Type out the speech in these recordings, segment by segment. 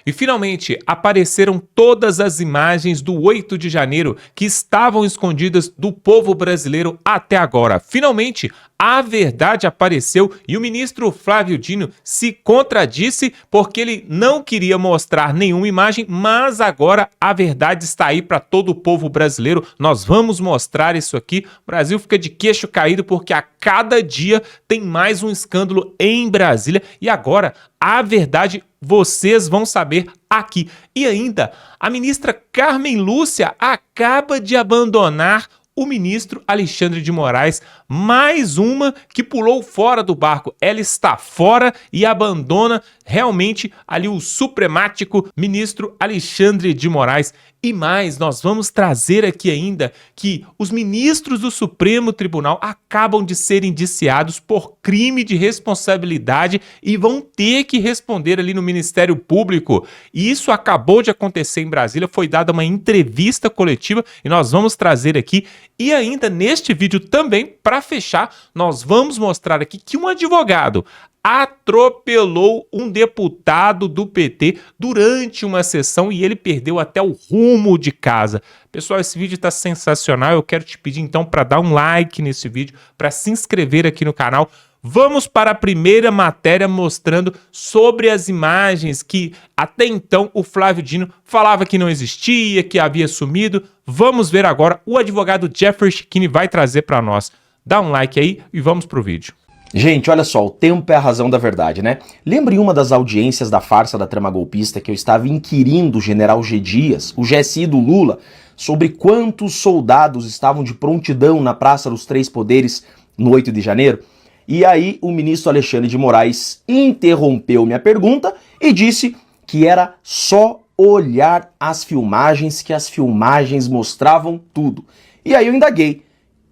E finalmente apareceram todas as imagens do 8 de janeiro que estavam escondidas do povo brasileiro até agora. Finalmente, a verdade apareceu e o ministro Flávio Dino se contradisse porque ele não queria mostrar nenhuma imagem, mas agora a verdade está aí para todo o povo brasileiro. Nós vamos mostrar isso aqui. O Brasil fica de queixo caído porque a cada dia tem mais um escândalo em Brasília e agora a verdade vocês vão saber aqui. E ainda, a ministra Carmen Lúcia acaba de abandonar o ministro Alexandre de Moraes, mais uma que pulou fora do barco. Ela está fora e abandona realmente ali o supremático ministro Alexandre de Moraes. E mais, nós vamos trazer aqui ainda que os ministros do Supremo Tribunal acabam de ser indiciados por crime de responsabilidade e vão ter que responder ali no Ministério Público. E isso acabou de acontecer em Brasília, foi dada uma entrevista coletiva e nós vamos trazer aqui. E ainda neste vídeo também, para fechar, nós vamos mostrar aqui que um advogado atropelou um deputado do PT durante uma sessão e ele perdeu até o rumo de casa. Pessoal, esse vídeo está sensacional, eu quero te pedir então para dar um like nesse vídeo, para se inscrever aqui no canal. Vamos para a primeira matéria mostrando sobre as imagens que até então o Flávio Dino falava que não existia, que havia sumido. Vamos ver agora, o advogado Jeffrey Checchini vai trazer para nós. Dá um like aí e vamos pro vídeo. Gente, olha só, o tempo é a razão da verdade, né? Lembra em uma das audiências da farsa da trama golpista que eu estava inquirindo o general G. Dias, o GSI do Lula, sobre quantos soldados estavam de prontidão na Praça dos Três Poderes no 8 de janeiro? E aí o ministro Alexandre de Moraes interrompeu minha pergunta e disse que era só olhar as filmagens, que as filmagens mostravam tudo. E aí eu indaguei.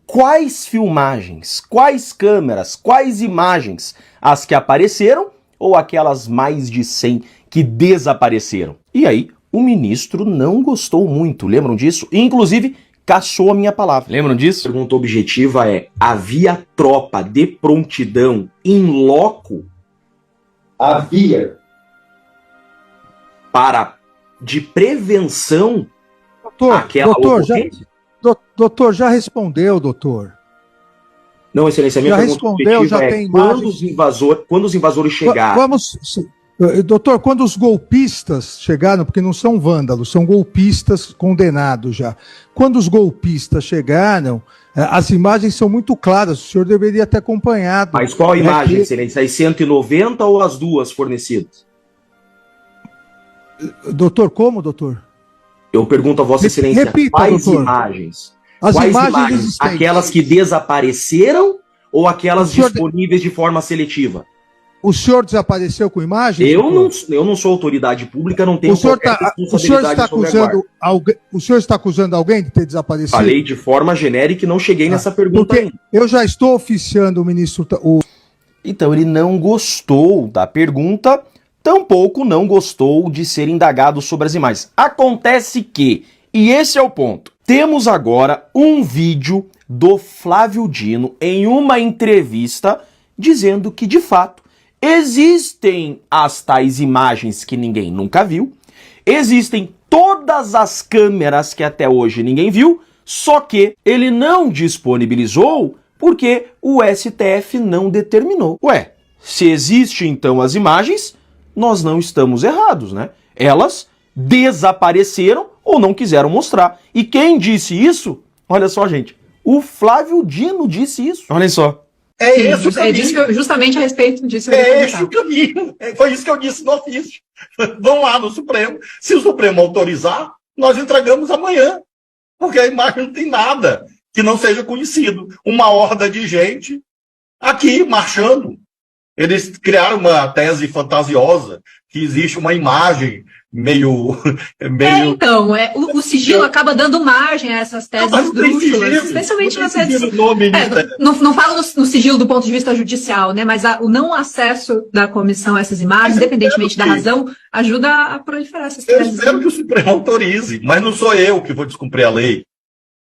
Quais filmagens, quais câmeras, quais imagens? As que apareceram ou aquelas mais de 100 que desapareceram? E aí o ministro não gostou muito, lembram disso? Inclusive cassou a minha palavra. Lembram disso? A pergunta objetiva é: havia tropa de prontidão in loco? Havia. Para de prevenção doutor, doutor, já respondeu, doutor. Não, excelência, a minha pergunta respondeu, já tem quando os invasores chegaram? Doutor, quando os golpistas chegaram, porque não são vândalos, são golpistas condenados já. Quando os golpistas chegaram, as imagens são muito claras, o senhor deveria ter acompanhado. Mas qual a imagem, excelência? As 190 ou as duas fornecidas? Doutor, como, doutor? Eu pergunto a Vossa Excelência, repita, quais doutor. imagens? As Quais imagens existentes. Aquelas que desapareceram ou aquelas disponíveis de forma seletiva? O senhor desapareceu com imagens? Eu não sou autoridade pública, não tenho o senhor está acusando alguém de ter desaparecido? Falei de forma genérica e não cheguei nessa pergunta ainda. Eu já estou oficiando o ministro... Então ele não gostou da pergunta, tampouco não gostou de ser indagado sobre as imagens. Acontece que, e esse é o ponto, temos agora um vídeo do Flávio Dino em uma entrevista dizendo que, de fato, existem as tais imagens que ninguém nunca viu, existem todas as câmeras que até hoje ninguém viu, só que ele não disponibilizou porque o STF não determinou. Ué, se existem então as imagens, nós não estamos errados, né? Elas desapareceram ou não quiseram mostrar. E quem disse isso? Olha só, gente, o Flávio Dino disse isso. Olha só. É esse o caminho. Justamente a respeito disso. É esse o caminho. Foi isso que eu disse no ofício. Vão lá no Supremo. Se o Supremo autorizar, nós entregamos amanhã. Porque a imagem não tem nada que não seja conhecido. Uma horda de gente aqui marchando. Eles criaram uma tese fantasiosa que existe uma imagem meio... Então, o sigilo acaba dando margem a essas teses esdrúxulas, especialmente nas redes... Não falo no sigilo do ponto de vista judicial, né? Mas o não acesso da comissão a essas imagens, independentemente da razão, ajuda a proliferar essas teses. Eu espero que o Supremo autorize, mas não sou eu que vou descumprir a lei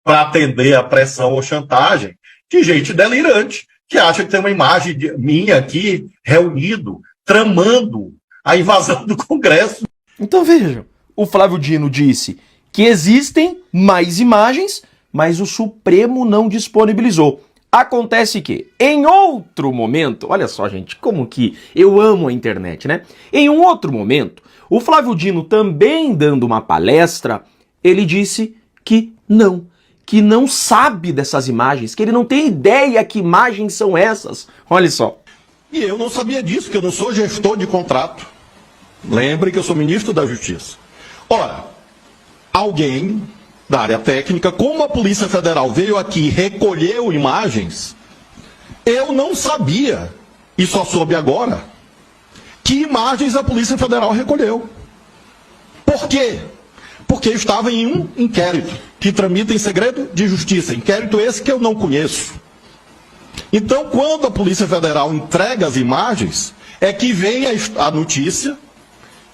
para atender a pressão ou chantagem de gente delirante, que acha que tem uma imagem minha aqui, reunido, tramando a invasão do Congresso. Então vejam, o Flávio Dino disse que existem mais imagens, mas o Supremo não disponibilizou. Acontece que, em outro momento, olha só, gente, como que eu amo a internet, né? Em um outro momento, o Flávio Dino, também dando uma palestra, ele disse que não sabe dessas imagens, que ele não tem ideia que imagens são essas. Olha só. E eu não sabia disso, que eu não sou gestor de contrato. Lembre que eu sou ministro da Justiça. Ora, alguém da área técnica, como a Polícia Federal veio aqui e recolheu imagens, eu não sabia, e só soube agora, que imagens a Polícia Federal recolheu. Por quê? Porque estava em um inquérito que tramita em segredo de justiça, inquérito esse que eu não conheço. Então, quando a Polícia Federal entrega as imagens, é que vem a notícia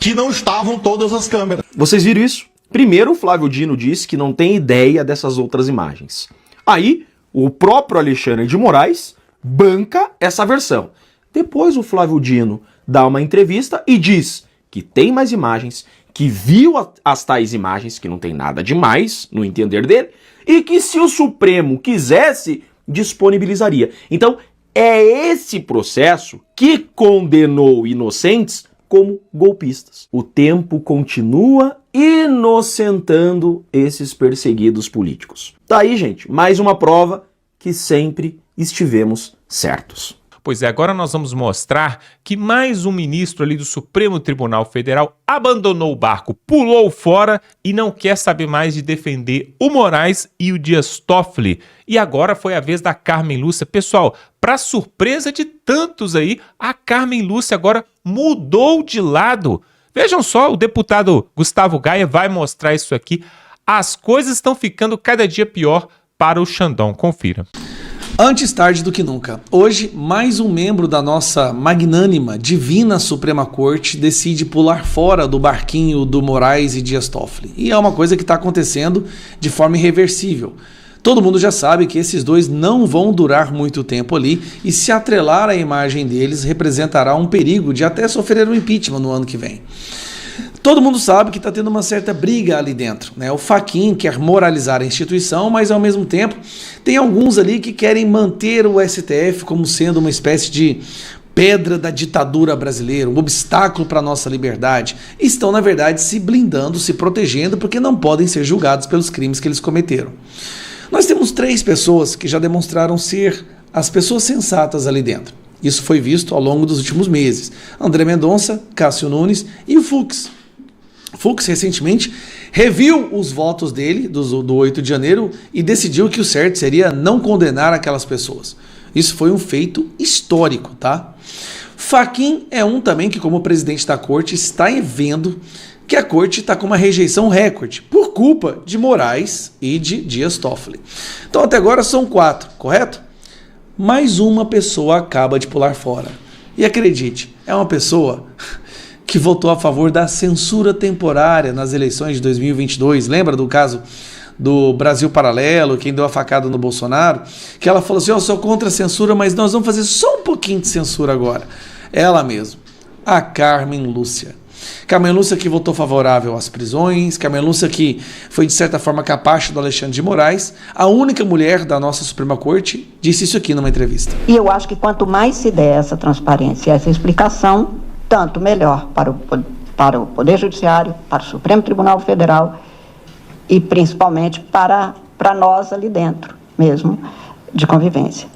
que não estavam todas as câmeras. Vocês viram isso? Primeiro, o Flávio Dino disse que não tem ideia dessas outras imagens. Aí, o próprio Alexandre de Moraes banca essa versão. Depois, o Flávio Dino dá uma entrevista e diz que tem mais imagens, que viu as tais imagens, que não tem nada demais, no entender dele, e que se o Supremo quisesse, disponibilizaria. Então, é esse processo que condenou inocentes como golpistas. O tempo continua inocentando esses perseguidos políticos. Tá aí, gente, mais uma prova que sempre estivemos certos. Pois é, agora nós vamos mostrar que mais um ministro ali do Supremo Tribunal Federal abandonou o barco, pulou fora e não quer saber mais de defender o Moraes e o Dias Toffoli. E agora foi a vez da Carmen Lúcia. Pessoal, para surpresa de tantos aí, a Carmen Lúcia agora mudou de lado. Vejam só, o deputado Gustavo Gaia vai mostrar isso aqui. As coisas estão ficando cada dia pior para o Xandão. Confira. Antes tarde do que nunca. Hoje, mais um membro da nossa magnânima, divina Suprema Corte decide pular fora do barquinho do Moraes e Dias Toffoli. E é uma coisa que está acontecendo de forma irreversível. Todo mundo já sabe que esses dois não vão durar muito tempo ali e se atrelar à imagem deles representará um perigo de até sofrer um impeachment no ano que vem. Todo mundo sabe que está tendo uma certa briga ali dentro, né? O Fachin quer moralizar a instituição, mas ao mesmo tempo tem alguns ali que querem manter o STF como sendo uma espécie de pedra da ditadura brasileira, um obstáculo para a nossa liberdade. Estão, na verdade, se blindando, se protegendo, porque não podem ser julgados pelos crimes que eles cometeram. Nós temos 3 pessoas que já demonstraram ser as pessoas sensatas ali dentro. Isso foi visto ao longo dos últimos meses. André Mendonça, Cássio Nunes e o Fux. Fux recentemente reviu os votos dele do 8 de janeiro e decidiu que o certo seria não condenar aquelas pessoas. Isso foi um feito histórico, tá? Fachin é um também que, como presidente da corte, está vendo que a corte está com uma rejeição recorde por culpa de Moraes e de Dias Toffoli. Então até agora são 4, correto? Mais uma pessoa acaba de pular fora. E acredite, é uma pessoa que votou a favor da censura temporária nas eleições de 2022. Lembra do caso do Brasil Paralelo, quem deu a facada no Bolsonaro? Que ela falou assim, eu sou contra a censura, mas nós vamos fazer só um pouquinho de censura agora. Ela mesma, a Carmen Lúcia. Carmen Lúcia que votou favorável às prisões, Carmen Lúcia que foi de certa forma capacha do Alexandre de Moraes, a única mulher da nossa Suprema Corte, disse isso aqui numa entrevista. E eu acho que quanto mais se der essa transparência, essa explicação, tanto melhor para o Poder Judiciário, para o Supremo Tribunal Federal e principalmente para nós ali dentro mesmo, de convivência.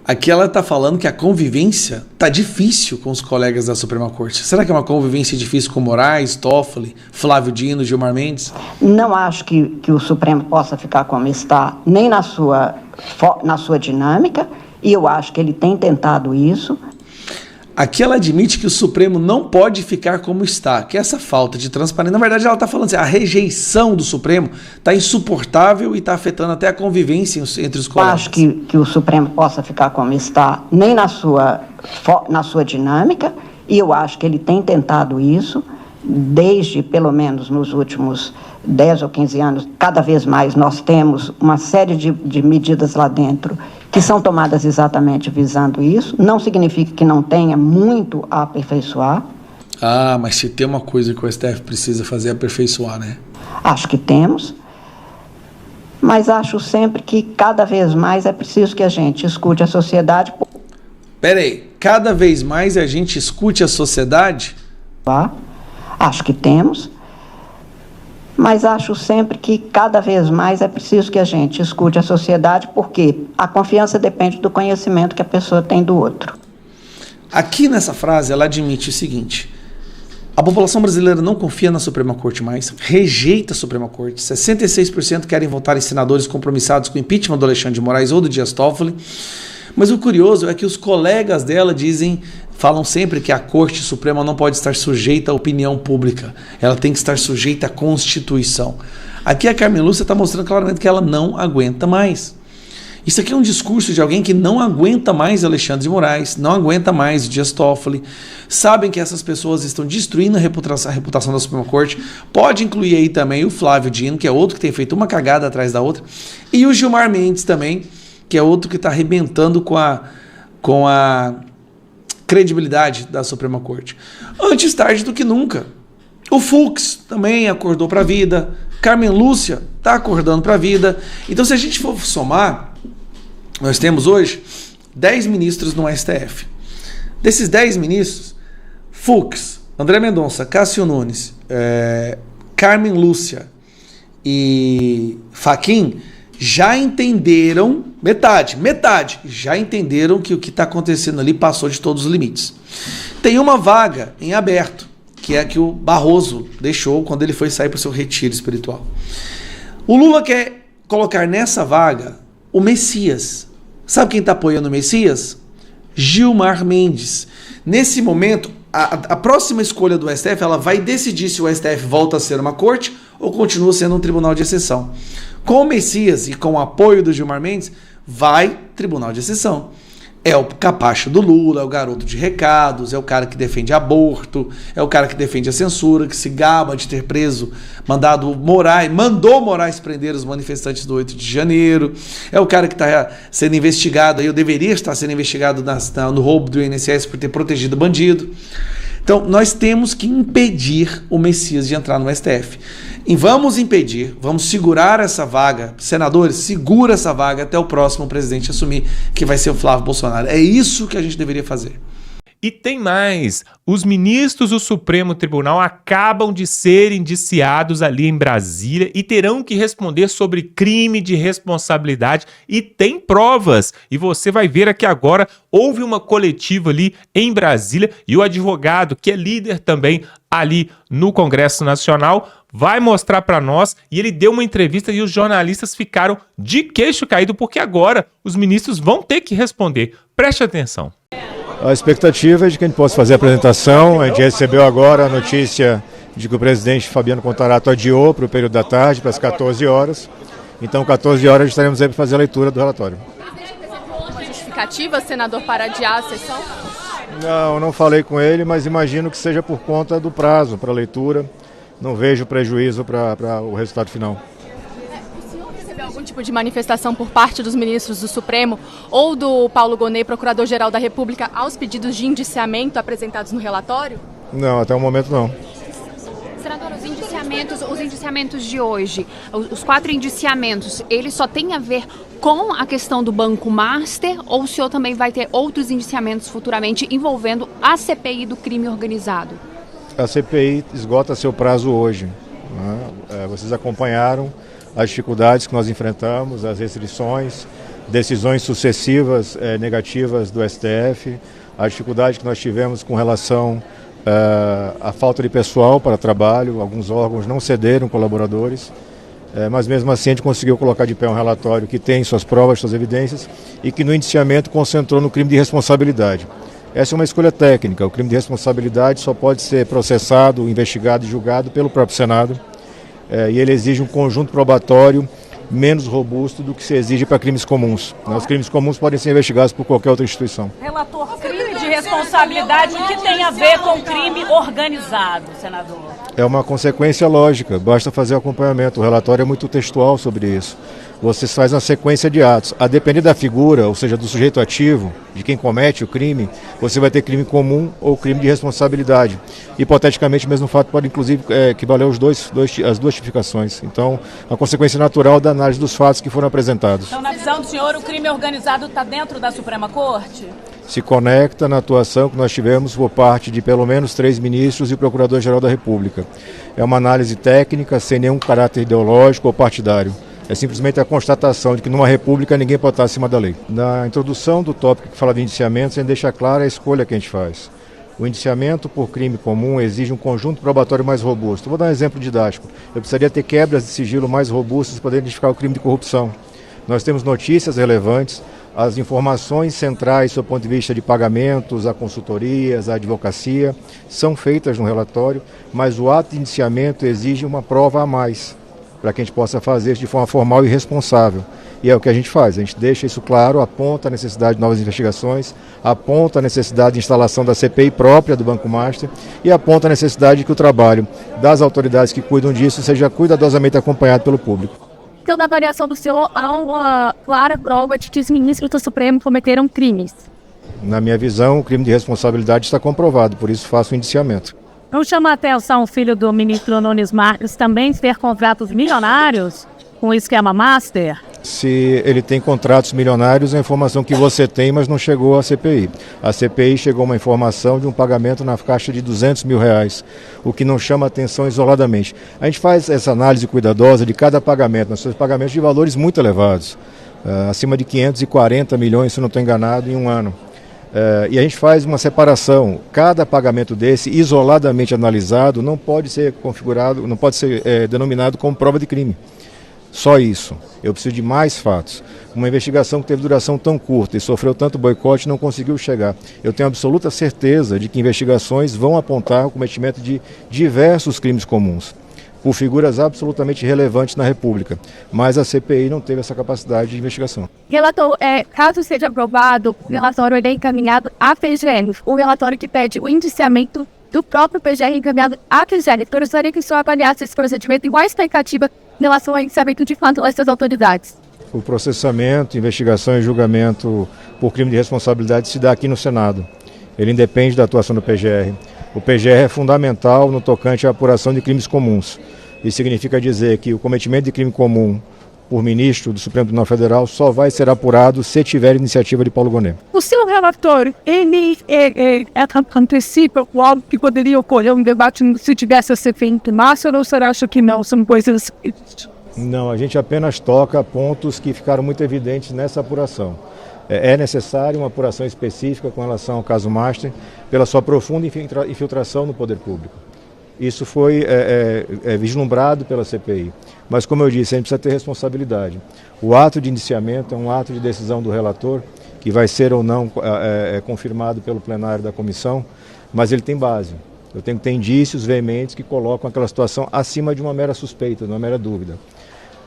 Aqui ela está falando que a convivência está difícil com os colegas da Suprema Corte. Será que é uma convivência difícil com Moraes, Toffoli, Flávio Dino, Gilmar Mendes? Não acho que o Supremo possa ficar como está, nem na sua dinâmica, e eu acho que ele tem tentado isso. Aqui ela admite que o Supremo não pode ficar como está, que essa falta de transparência, na verdade ela está falando assim, a rejeição do Supremo está insuportável e está afetando até a convivência entre os colegas. Acho que o Supremo possa ficar como está, nem na sua dinâmica, e eu acho que ele tem tentado isso, desde pelo menos nos últimos 10 ou 15 anos, cada vez mais nós temos uma série de medidas lá dentro que são tomadas exatamente visando isso. Não significa que não tenha muito a aperfeiçoar. Ah, mas se tem uma coisa que o STF precisa fazer é aperfeiçoar, né? Acho que temos, mas acho sempre que cada vez mais é preciso que a gente escute a sociedade. Peraí, cada vez mais a gente escute a sociedade? Acho que temos, mas acho sempre que cada vez mais é preciso que a gente escute a sociedade, porque a confiança depende do conhecimento que a pessoa tem do outro. Aqui nessa frase ela admite o seguinte: a população brasileira não confia na Suprema Corte mais, rejeita a Suprema Corte, 66% querem votar em senadores compromissados com o impeachment do Alexandre de Moraes ou do Dias Toffoli, mas o curioso é que os colegas dela falam sempre que a Corte Suprema não pode estar sujeita à opinião pública, ela tem que estar sujeita à Constituição. Aqui a Carmen Lúcia está mostrando claramente que ela não aguenta mais. Isso aqui é um discurso de alguém que não aguenta mais Alexandre de Moraes, não aguenta mais Dias Toffoli, sabem que essas pessoas estão destruindo a reputação da Suprema Corte, pode incluir aí também o Flávio Dino, que é outro que tem feito uma cagada atrás da outra, e o Gilmar Mendes também, que é outro que está arrebentando com a credibilidade da Suprema Corte. Antes tarde do que nunca. O Fux também acordou para a vida, Carmen Lúcia está acordando para a vida. Então, se a gente for somar, nós temos hoje 10 ministros no STF. Desses 10 ministros, Fux, André Mendonça, Cássio Nunes, Carmen Lúcia e Fachin já entenderam, metade, já entenderam que o que está acontecendo ali passou de todos os limites. Tem uma vaga em aberto, que é a que o Barroso deixou quando ele foi sair para o seu retiro espiritual. O Lula quer colocar nessa vaga o Messias. Sabe quem está apoiando o Messias? Gilmar Mendes. Nesse momento, a próxima escolha do STF, ela vai decidir se o STF volta a ser uma corte ou continua sendo um tribunal de exceção. Com o Messias e com o apoio do Gilmar Mendes, vai tribunal de exceção. É o capacho do Lula, é o garoto de recados, é o cara que defende aborto, é o cara que defende a censura, que se gaba de ter mandou Moraes prender os manifestantes do 8 de janeiro, é o cara que está sendo investigado, eu deveria estar sendo investigado no roubo do INSS por ter protegido bandido. Então, nós temos que impedir o Messias de entrar no STF. E vamos impedir, vamos segurar essa vaga. Senadores, segura essa vaga até o próximo presidente assumir, que vai ser o Flávio Bolsonaro. É isso que a gente deveria fazer. E tem mais, os ministros do Supremo Tribunal acabam de ser indiciados ali em Brasília e terão que responder sobre crime de responsabilidade e tem provas. E você vai ver aqui agora, houve uma coletiva ali em Brasília e o advogado, que é líder também ali no Congresso Nacional, vai mostrar para nós e ele deu uma entrevista e os jornalistas ficaram de queixo caído porque agora os ministros vão ter que responder. Preste atenção. A expectativa é de que a gente possa fazer a apresentação. A gente recebeu agora a notícia de que o presidente Fabiano Contarato adiou para o período da tarde, para as 14 horas. Então, 14 horas, estaremos aí para fazer a leitura do relatório. O presidente apresentou uma justificativa, senador, para adiar a sessão? Não falei com ele, mas imagino que seja por conta do prazo para a leitura. Não vejo prejuízo para o resultado final. Algum tipo de manifestação por parte dos ministros do Supremo ou do Paulo Gonet, procurador-geral da República, aos pedidos de indiciamento apresentados no relatório? Não, até o momento não. Senador, os indiciamentos de hoje, os 4 indiciamentos, eles só têm a ver com a questão do Banco Master ou o senhor também vai ter outros indiciamentos futuramente envolvendo a CPI do crime organizado? A CPI esgota seu prazo hoje. Né? Vocês acompanharam as dificuldades que nós enfrentamos, as restrições, decisões sucessivas negativas do STF, a dificuldade que nós tivemos com relação à falta de pessoal para trabalho, alguns órgãos não cederam colaboradores, mas mesmo assim a gente conseguiu colocar de pé um relatório que tem suas provas, suas evidências e que no indiciamento concentrou no crime de responsabilidade. Essa é uma escolha técnica, o crime de responsabilidade só pode ser processado, investigado e julgado pelo próprio Senado. E ele exige um conjunto probatório menos robusto do que se exige para crimes comuns. Os crimes comuns podem ser investigados por qualquer outra instituição. Relator, crime de responsabilidade, o que tem a ver com crime organizado, senador? É uma consequência lógica, basta fazer o acompanhamento. O relatório é muito textual sobre isso. Você faz uma sequência de atos. A depender da figura, ou seja, do sujeito ativo, de quem comete o crime, você vai ter crime comum ou crime de responsabilidade. Hipoteticamente, o mesmo fato pode, inclusive, equivaler as duas tipificações. Então, a consequência natural da análise dos fatos que foram apresentados. Então, na visão do senhor, o crime organizado está dentro da Suprema Corte? Se conecta na atuação que nós tivemos por parte de pelo menos 3 ministros e o Procurador-Geral da República. É uma análise técnica, sem nenhum caráter ideológico ou partidário. É simplesmente a constatação de que numa república ninguém pode estar acima da lei. Na introdução do tópico que fala de indiciamento, a gente deixa clara a escolha que a gente faz. O indiciamento por crime comum exige um conjunto probatório mais robusto. Vou dar um exemplo didático. Eu precisaria ter quebras de sigilo mais robustas para poder identificar o crime de corrupção. Nós temos notícias relevantes, as informações centrais do ponto de vista de pagamentos, a consultorias, a advocacia, são feitas no relatório, mas o ato de indiciamento exige uma prova a mais, para que a gente possa fazer isso de forma formal e responsável. E é o que a gente faz, a gente deixa isso claro, aponta a necessidade de novas investigações, aponta a necessidade de instalação da CPI própria do Banco Master e aponta a necessidade de que o trabalho das autoridades que cuidam disso seja cuidadosamente acompanhado pelo público. Então, na avaliação do senhor, há uma clara prova de que os ministros do Supremo cometeram crimes? Na minha visão, o crime de responsabilidade está comprovado, por isso faço o indiciamento. Não chama a atenção o filho do ministro Nunes Marques também ter contratos milionários com o esquema Master? Se ele tem contratos milionários, é a informação que você tem, mas não chegou à CPI. A CPI chegou uma informação de um pagamento na caixa de R$200 mil, o que não chama atenção isoladamente. A gente faz essa análise cuidadosa de cada pagamento, nós temos pagamentos de valores muito elevados, acima de 540 milhões, se não estou enganado, em um ano. E a gente faz uma separação. Cada pagamento desse, isoladamente analisado, não pode ser configurado, não pode ser denominado como prova de crime. Só isso. Eu preciso de mais fatos. Uma investigação que teve duração tão curta e sofreu tanto boicote não conseguiu chegar. Eu tenho absoluta certeza de que investigações vão apontar o cometimento de diversos crimes comuns, por figuras absolutamente relevantes na República. Mas a CPI não teve essa capacidade de investigação. Relator, caso seja aprovado, o relatório é encaminhado à PGR. O relatório que pede o indiciamento do próprio PGR encaminhado à PGR. Eu gostaria que o senhor avaliasse esse procedimento e qual a expectativa em relação ao indiciamento de fato dessas autoridades. O processamento, investigação e julgamento por crime de responsabilidade se dá aqui no Senado. Ele independe da atuação do PGR. O PGR é fundamental no tocante à apuração de crimes comuns. Isso significa dizer que o cometimento de crime comum por ministro do Supremo Tribunal Federal só vai ser apurado se tiver iniciativa de Paulo Gonet. O seu relatório, ele antecipa algo que poderia ocorrer um debate se tivesse a CPI em massa, ou você acha que não? São coisas... Não, a gente apenas toca pontos que ficaram muito evidentes nessa apuração. É necessário uma apuração específica com relação ao caso Master, pela sua profunda infiltração no poder público. Isso foi vislumbrado pela CPI. Mas, como eu disse, a gente precisa ter responsabilidade. O ato de indiciamento é um ato de decisão do relator, que vai ser ou não confirmado pelo plenário da comissão, mas ele tem base. Eu tenho que ter indícios veementes que colocam aquela situação acima de uma mera suspeita, de uma mera dúvida.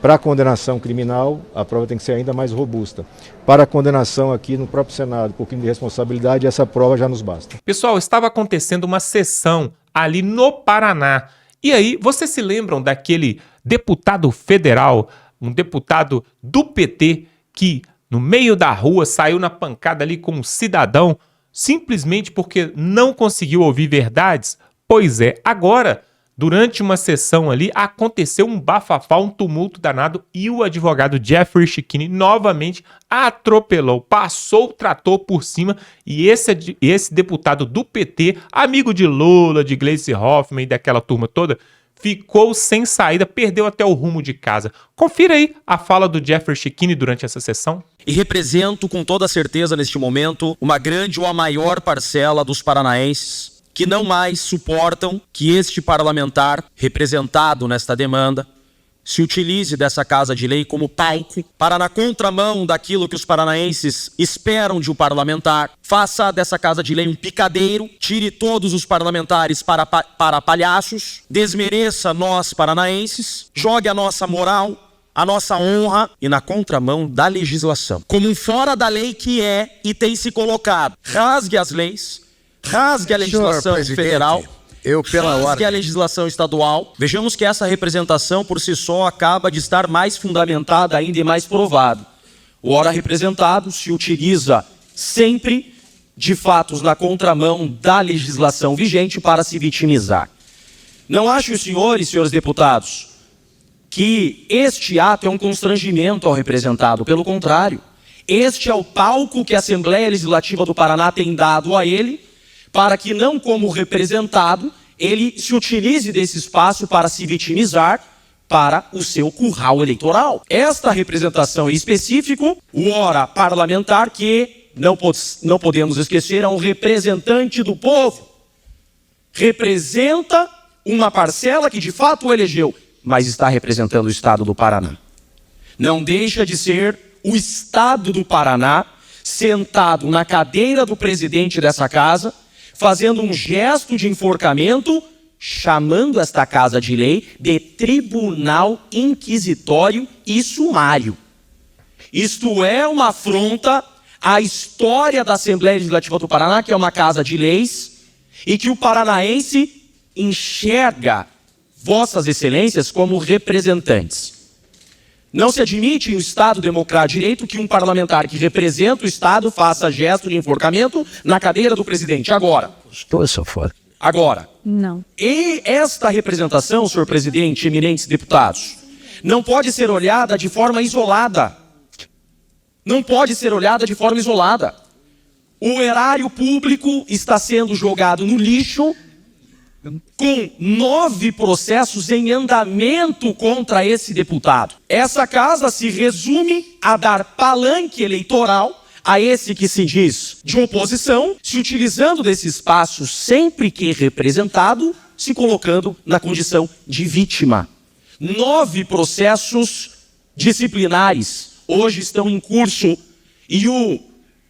Para a condenação criminal, a prova tem que ser ainda mais robusta. Para a condenação aqui no próprio Senado por crime de responsabilidade, essa prova já nos basta. Pessoal, estava acontecendo uma sessão ali no Paraná. E aí, vocês se lembram daquele deputado federal, um deputado do PT, que no meio da rua saiu na pancada ali com um cidadão, simplesmente porque não conseguiu ouvir verdades? Pois é, agora... Durante uma sessão ali, aconteceu um bafafá, um tumulto danado e o advogado Jeffrey Schickini novamente atropelou, passou o trator por cima e esse deputado do PT, amigo de Lula, de Gleisi Hoffmann e daquela turma toda, ficou sem saída, perdeu até o rumo de casa. Confira aí a fala do Jeffrey Schickini durante essa sessão. E represento com toda certeza neste momento uma grande ou a maior parcela dos paranaenses que não mais suportam que este parlamentar, representado nesta demanda, se utilize dessa Casa de Lei como palco para, na contramão daquilo que os paranaenses esperam de um parlamentar, faça dessa Casa de Lei um picadeiro, tire todos os parlamentares para palhaços, desmereça nós paranaenses, jogue a nossa moral a nossa honra e na contramão da legislação. Como um fora da lei que é e tem se colocado. Rasgue as leis, rasgue a legislação federal, rasgue a legislação estadual. Vejamos que essa representação por si só acaba de estar mais fundamentada ainda e mais provado. O ora representado se utiliza sempre de fatos na contramão da legislação vigente para se vitimizar. Não acho, senhores deputados, que este ato é um constrangimento ao representado. Pelo contrário, este é o palco que a Assembleia Legislativa do Paraná tem dado a ele, para que não como representado, ele se utilize desse espaço para se vitimizar para o seu curral eleitoral. Esta representação em específico, o ora parlamentar, que não podemos esquecer, é um representante do povo. Representa uma parcela que de fato o elegeu, mas está representando o Estado do Paraná. Não deixa de ser o Estado do Paraná sentado na cadeira do presidente dessa casa, fazendo um gesto de enforcamento, chamando esta casa de lei de tribunal inquisitório e sumário. Isto é uma afronta à história da Assembleia Legislativa do Paraná, que é uma casa de leis, e que o paranaense enxerga vossas excelências como representantes. Não se admite em um Estado democrático de direito que um parlamentar que representa o Estado faça gesto de enforcamento na cadeira do presidente. Agora. Agora. Não. E esta representação, senhor presidente, eminentes deputados, não pode ser olhada de forma isolada. Não pode ser olhada de forma isolada. O erário público está sendo jogado no lixo, com 9 processos em andamento contra esse deputado. Essa casa se resume a dar palanque eleitoral a esse que se diz de oposição, se utilizando desse espaço sempre que representado, se colocando na condição de vítima. 9 processos disciplinares hoje estão em curso e o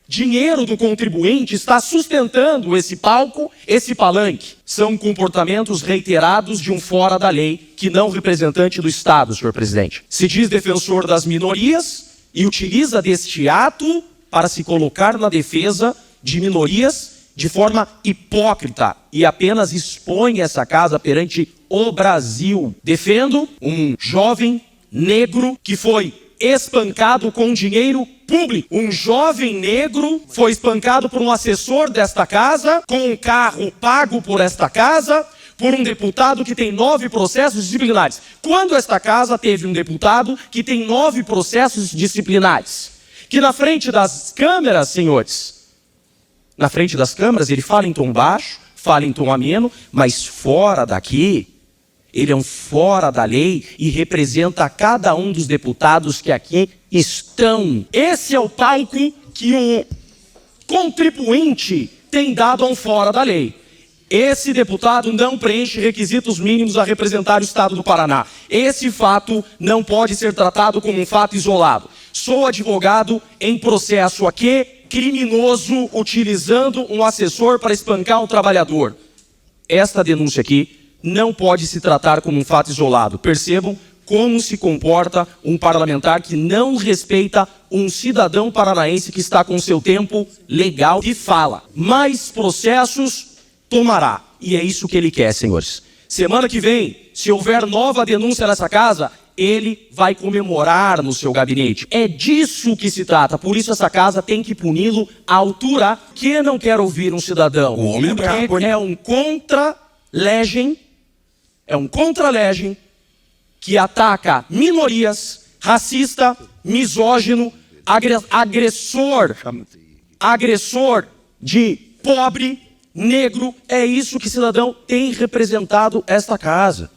dinheiro do contribuinte está sustentando esse palco, esse palanque. São comportamentos reiterados de um fora da lei, que não representante do Estado, senhor presidente. Se diz defensor das minorias e utiliza deste ato para se colocar na defesa de minorias de forma hipócrita e apenas expõe essa casa perante o Brasil. Defendo um jovem negro que foi espancado com dinheiro público. Um jovem negro foi espancado por um assessor desta casa, com um carro pago por esta casa, por um deputado que tem 9 processos disciplinares. Quando esta casa teve um deputado que tem 9 processos disciplinares? Que na frente das câmeras, senhores, na frente das câmeras ele fala em tom baixo, fala em tom ameno, mas fora daqui, ele é um fora da lei e representa cada um dos deputados que aqui estão. Esse é o palco que o contribuinte tem dado a um fora da lei. Esse deputado não preenche requisitos mínimos a representar o Estado do Paraná. Esse fato não pode ser tratado como um fato isolado. Sou advogado em processo aqui, criminoso, utilizando um assessor para espancar um trabalhador. Esta denúncia aqui não pode se tratar como um fato isolado. Percebam como se comporta um parlamentar que não respeita um cidadão paranaense que está com seu tempo legal de fala. Mais processos tomará. E é isso que ele quer, senhores. Semana que vem, se houver nova denúncia nessa casa, ele vai comemorar no seu gabinete. É disso que se trata. Por isso essa casa tem que puni-lo à altura. Que não quer ouvir um cidadão? O homem é um contra-legem. É um contra-legem que ataca minorias, racista, misógino, agressor de pobre, negro. É isso que cidadão tem representado esta casa.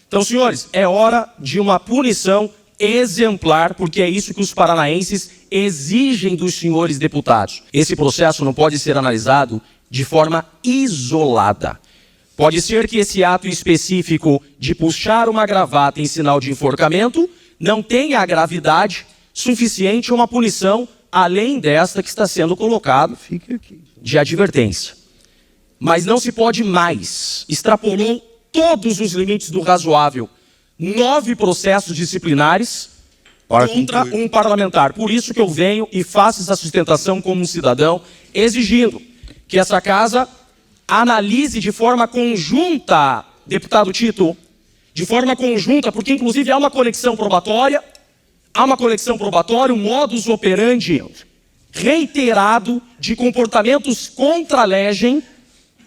Então, senhores, é hora de uma punição exemplar, porque é isso que os paranaenses exigem dos senhores deputados. Esse processo não pode ser analisado de forma isolada. Pode ser que esse ato específico de puxar uma gravata em sinal de enforcamento não tenha a gravidade suficiente a uma punição além desta que está sendo colocado de advertência. Mas não se pode mais. Extrapolou todos os limites do razoável. 9 processos disciplinares contra um parlamentar. Por isso que eu venho e faço essa sustentação como um cidadão, exigindo que essa casa analise de forma conjunta, deputado Tito, de forma conjunta, porque inclusive há uma conexão probatória, um modus operandi reiterado de comportamentos contra a legem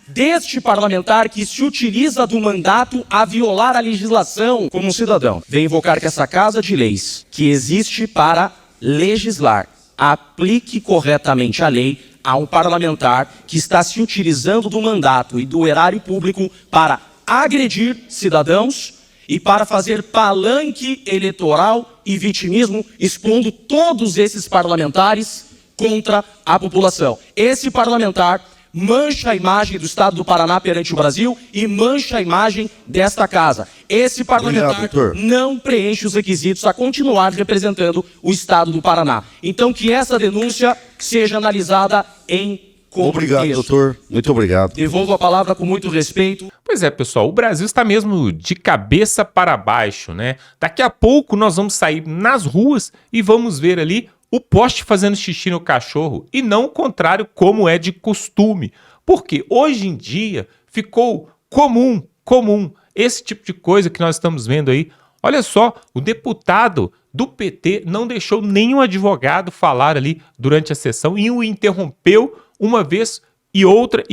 deste parlamentar que se utiliza do mandato a violar a legislação como um cidadão. Venho invocar que essa casa de leis, que existe para legislar, aplique corretamente a lei a um parlamentar que está se utilizando do mandato e do erário público para agredir cidadãos e para fazer palanque eleitoral e vitimismo, expondo todos esses parlamentares contra a população. Esse parlamentar mancha a imagem do Estado do Paraná perante o Brasil e mancha a imagem desta casa. Esse parlamentar não preenche os requisitos a continuar representando o Estado do Paraná. Então, que essa denúncia seja analisada em contexto. Obrigado, doutor. Muito obrigado. Devolvo a palavra com muito respeito. Pois é, pessoal, o Brasil está mesmo de cabeça para baixo, né? Daqui a pouco nós vamos sair nas ruas e vamos ver ali o poste fazendo xixi no cachorro e não o contrário, como é de costume. Porque hoje em dia ficou comum esse tipo de coisa que nós estamos vendo aí. Olha só, o deputado do PT não deixou nenhum advogado falar ali durante a sessão e o interrompeu uma vez e outra.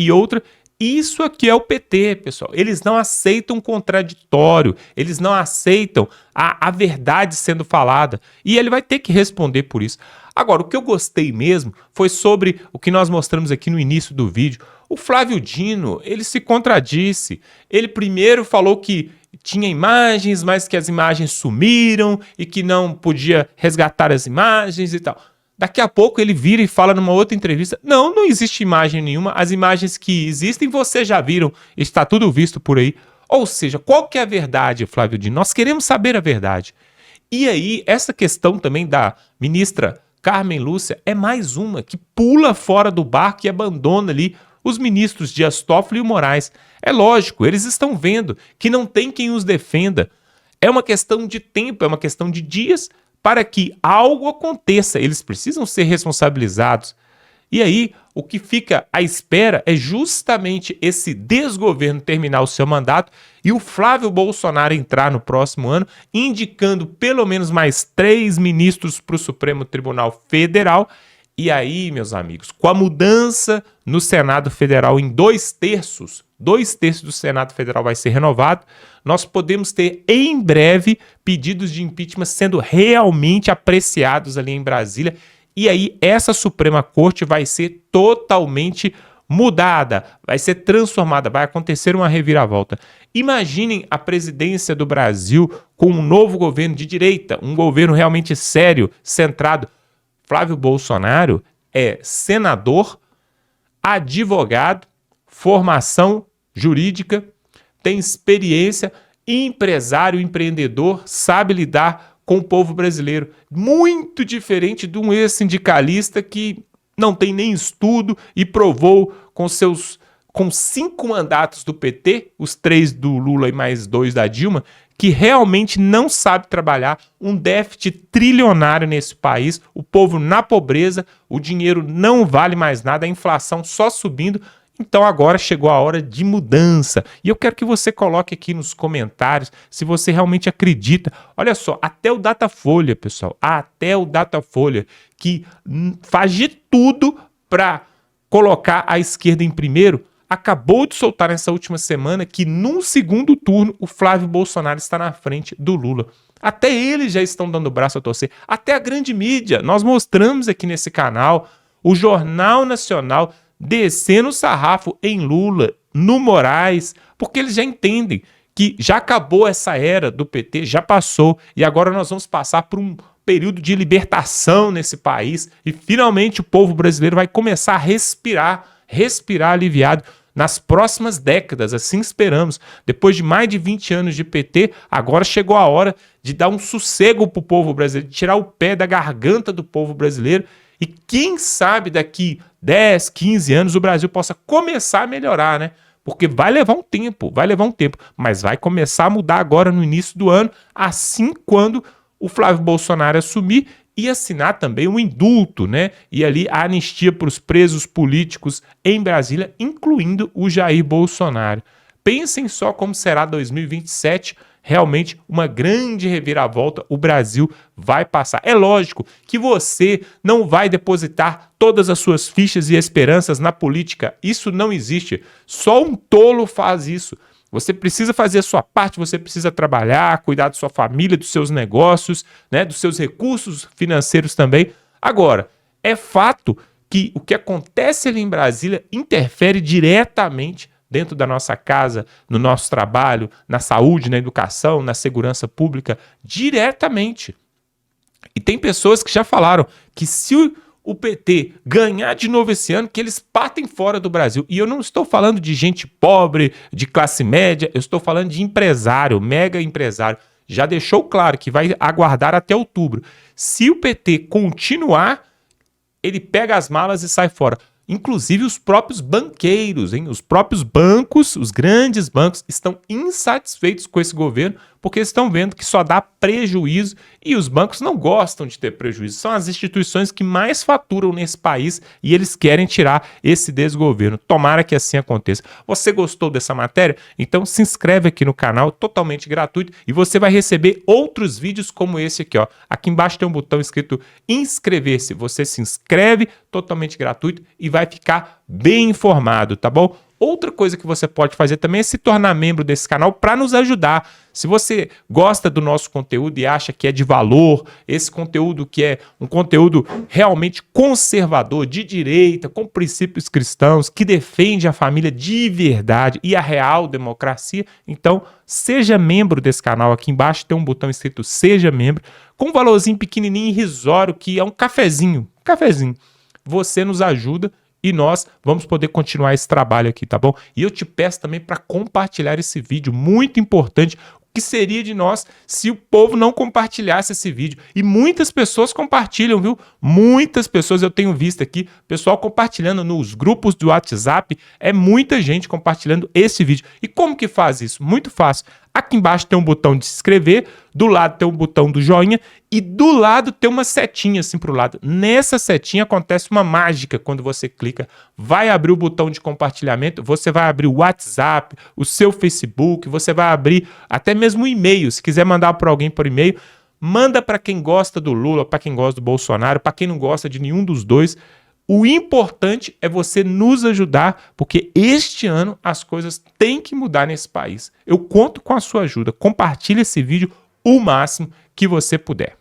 Isso aqui é o PT, pessoal. Eles não aceitam contraditório, eles não aceitam a verdade sendo falada. E ele vai ter que responder por isso. Agora, o que eu gostei mesmo foi sobre o que nós mostramos aqui no início do vídeo. O Flávio Dino, ele se contradisse. Ele primeiro falou que tinha imagens, mas que as imagens sumiram e que não podia resgatar as imagens e tal. Daqui a pouco ele vira e fala numa outra entrevista, não existe imagem nenhuma, as imagens que existem vocês já viram, está tudo visto por aí. Ou seja, qual que é a verdade, Flávio Dino? Nós queremos saber a verdade. E aí, essa questão também da ministra Carmen Lúcia é mais uma que pula fora do barco e abandona ali os ministros Dias Toffoli e Moraes. É lógico, eles estão vendo que não tem quem os defenda. É uma questão de tempo, é uma questão de dias, para que algo aconteça, eles precisam ser responsabilizados. E aí, o que fica à espera é justamente esse desgoverno terminar o seu mandato e o Flávio Bolsonaro entrar no próximo ano, indicando pelo menos mais 3 ministros para o Supremo Tribunal Federal. E aí, meus amigos, com a mudança no Senado Federal em 2/3 do Senado Federal vai ser renovado, nós podemos ter em breve pedidos de impeachment sendo realmente apreciados ali em Brasília. E aí essa Suprema Corte vai ser totalmente mudada, vai ser transformada, vai acontecer uma reviravolta. Imaginem a presidência do Brasil com um novo governo de direita, um governo realmente sério, centrado. Flávio Bolsonaro é senador, advogado, formação jurídica, tem experiência, empresário, empreendedor, sabe lidar com o povo brasileiro. Muito diferente de um ex-sindicalista que não tem nem estudo e provou com 5 mandatos do PT, os 3 do Lula e mais 2 da Dilma, que realmente não sabe trabalhar, um déficit trilionário nesse país, o povo na pobreza, o dinheiro não vale mais nada, a inflação só subindo. Então agora chegou a hora de mudança. E eu quero que você coloque aqui nos comentários se você realmente acredita. Olha só, até o Datafolha, pessoal, até o Datafolha, que faz de tudo para colocar a esquerda em primeiro, acabou de soltar nessa última semana que num segundo turno o Flávio Bolsonaro está na frente do Lula. Até eles já estão dando o braço a torcer. Até a grande mídia. Nós mostramos aqui nesse canal o Jornal Nacional descendo o sarrafo em Lula, no Moraes, porque eles já entendem que já acabou essa era do PT, já passou, e agora nós vamos passar por um período de libertação nesse país, e finalmente o povo brasileiro vai começar a respirar aliviado nas próximas décadas, assim esperamos. Depois de mais de 20 anos de PT, agora chegou a hora de dar um sossego para o povo brasileiro, de tirar o pé da garganta do povo brasileiro, e quem sabe daqui 10, 15 anos o Brasil possa começar a melhorar, né? Porque vai levar um tempo, mas vai começar a mudar agora no início do ano, assim quando o Flávio Bolsonaro assumir e assinar também um indulto, né? E ali a anistia para os presos políticos em Brasília, incluindo o Jair Bolsonaro. Pensem só como será 2027, realmente uma grande reviravolta, o Brasil vai passar. É lógico que você não vai depositar todas as suas fichas e esperanças na política, isso não existe, só um tolo faz isso. Você precisa fazer a sua parte, você precisa trabalhar, cuidar da sua família, dos seus negócios, né, dos seus recursos financeiros também. Agora, é fato que o que acontece ali em Brasília interfere diretamente dentro da nossa casa, no nosso trabalho, na saúde, na educação, na segurança pública, diretamente. E tem pessoas que já falaram que se o PT ganhar de novo esse ano, que eles partem fora do Brasil. E eu não estou falando de gente pobre, de classe média, eu estou falando de empresário, mega empresário. Já deixou claro que vai aguardar até outubro. Se o PT continuar, ele pega as malas e sai fora. Inclusive os próprios banqueiros, hein? Os próprios bancos, os grandes bancos, estão insatisfeitos com esse governo porque estão vendo que só dá prejuízo e os bancos não gostam de ter prejuízo. São as instituições que mais faturam nesse país e eles querem tirar esse desgoverno. Tomara que assim aconteça. Você gostou dessa matéria? Então se inscreve aqui no canal, totalmente gratuito, e você vai receber outros vídeos como esse aqui, ó. Aqui embaixo tem um botão escrito inscrever-se. Você se inscreve, totalmente gratuito, e vai ficar bem informado, tá bom? Outra coisa que você pode fazer também é se tornar membro desse canal para nos ajudar. Se você gosta do nosso conteúdo e acha que é de valor, esse conteúdo que é um conteúdo realmente conservador, de direita, com princípios cristãos, que defende a família de verdade e a real democracia, então seja membro desse canal. Aqui embaixo tem um botão escrito Seja Membro, com um valorzinho pequenininho e irrisório, que é um cafezinho. Você nos ajuda e nós vamos poder continuar esse trabalho aqui, tá bom? E eu te peço também para compartilhar esse vídeo, muito importante. O que seria de nós se o povo não compartilhasse esse vídeo? E muitas pessoas compartilham, viu? Muitas pessoas eu tenho visto aqui, pessoal compartilhando nos grupos do WhatsApp, é muita gente compartilhando esse vídeo. E como que faz isso? Muito fácil. Aqui embaixo tem um botão de se inscrever, do lado tem um botão do joinha e do lado tem uma setinha assim pro lado. Nessa setinha acontece uma mágica quando você clica. Vai abrir o botão de compartilhamento, você vai abrir o WhatsApp, o seu Facebook, você vai abrir até mesmo o e-mail. Se quiser mandar para alguém por e-mail, manda para quem gosta do Lula, para quem gosta do Bolsonaro, para quem não gosta de nenhum dos dois. O importante é você nos ajudar, porque este ano as coisas têm que mudar nesse país. Eu conto com a sua ajuda. Compartilhe esse vídeo o máximo que você puder.